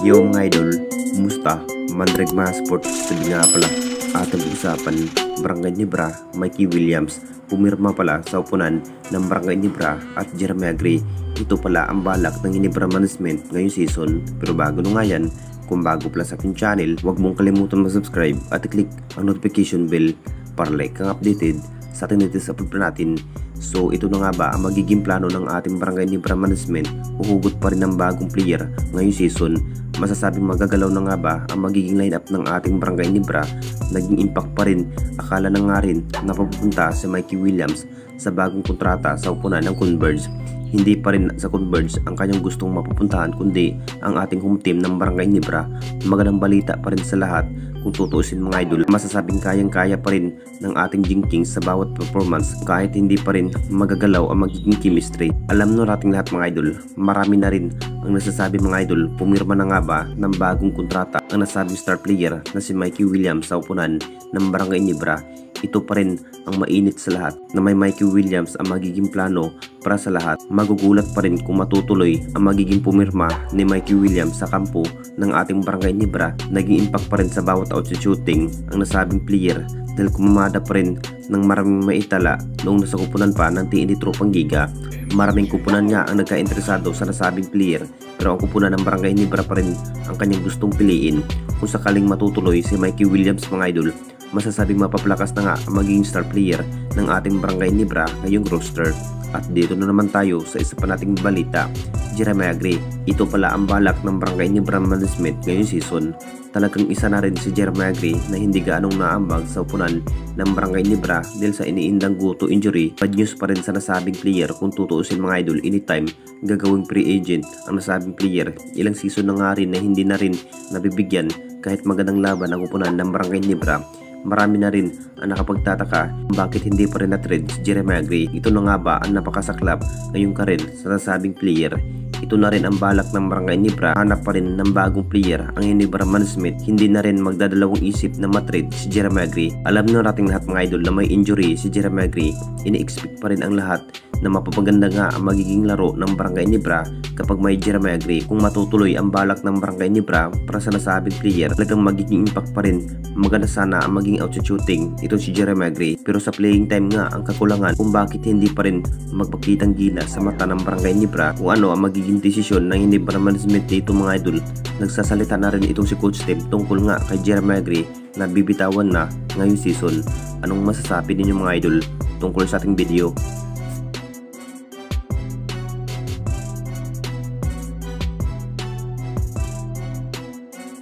Yo mga idol, kumusta? Mandreg mga sports, sabi nga pala ating usapan, Barangay Ginebra, Mikey Williams pumirma pala sa upunan ng Barangay Ginebra at Jeremy Agri. Ito pala ang balak ng Ginebra Management ngayong season. Pero bago nung nga yan, kung bago pala sa ating channel, huwag mong kalimutan mag-subscribe at i-click ang notification bell para like kang updated sa ating latest upload natin. So ito na nga ba ang magiging plano ng ating Barangay Ginebra Management? Uhugot pa rin ng bagong player ngayong season. Masasabing magagalaw na nga ba ang magiging lineup ng ating Barangay Ginebra? Naging impact pa rin. Akala na nga rin na papupunta si Mikey Williams sa bagong kontrata sa upunan ng Converge. Hindi pa rin sa Converge ang kanyang gustong mapupuntahan kundi ang ating home team ng Barangay Ginebra. Magandang balita pa rin sa lahat. Kung tutuusin mga idol, masasabing kayang-kaya pa rin ng ating Jing sa bawat performance kahit hindi pa rin magagalaw ang magiging chemistry. Alam na nating lahat mga idol, marami na rin ang nasasabi mga idol, pumirma na nga ba ng bagong kontrata ang nasabing star player na si Mikey Williams sa upunan ng Barangay Ginebra. Ito pa rin ang mainit sa lahat na may Mikey Williams ang magiging plano para sa lahat. Magugulat pa rin kung matutuloy ang magiging pumirma ni Mikey Williams sa kampo ng ating Barangay Ginebra. Naging impact pa rin sa bawat outset shooting ang nasabing player dahil kumamada pa rin ng maraming maitala noong nasa kupunan pa ng TNT Tropang Giga. Maraming kupunan nga ang nagka-interesado sa nasabing player pero ang kupunan ng Barangay Ginebra pa rin ang kanyang gustong piliin. Kung sakaling matutuloy si Mikey Williams mga idol, masasabing mapaplakas na nga ang magiging star player ng ating Barangay Ginebra ngayong roster. At dito na naman tayo sa isa pa nating balita, Jeremy Agri. Ito pala ang balak ng Barangay Ginebra Management ngayong season. Talagang isa na rin si Jeremy Agri na hindi gaanong naambag sa upunan ng Barangay Ginebra dahil sa iniindang guto injury. Bad news pa rin sa nasabing player kung tutuusin mga idol, anytime gagawing free agent ang nasabing player. Ilang season na nga rin na hindi na rin nabibigyan kahit magandang laban ang upunan ng Barangay Ginebra. Marami na rin ang nakapagtataka bakit hindi pa rin na-trade si Jeremy Agri. Ito na nga ba ang napakasaklap ngayong karel sa nasabing player? Ito na rin ang balak ng Barangay Ginebra. Hanap pa rin ng bagong player ang Ginebra Management. Hindi na rin magdadalawang isip na matrade si Jeremy Agri. Alam na nating lahat mga idol na may injury si Jeremy Agri. Ini-expect pa rin ang lahat na mapapaganda nga ang magiging laro ng Barangay Ginebra kapag may Jeremy Agri. Kung matutuloy ang balak ng Barangay Ginebra para sa nasabing player, talagang magiging impact pa rin. Maganda sana ang maging outset shooting ito si Jeremy Agri. Pero sa playing time nga ang kakulangan kung bakit hindi pa rin magpakitang gila sa mata ng Barangay Ginebra kung ano ang magiging desisyon ng Ginebra Management dito mga idol. Nagsasalita na rin itong si Coach Tim tungkol nga kay Jeremy Agri na bibitawan na ngayong season. Anong masasabi ninyo mga idol tungkol sa ating video?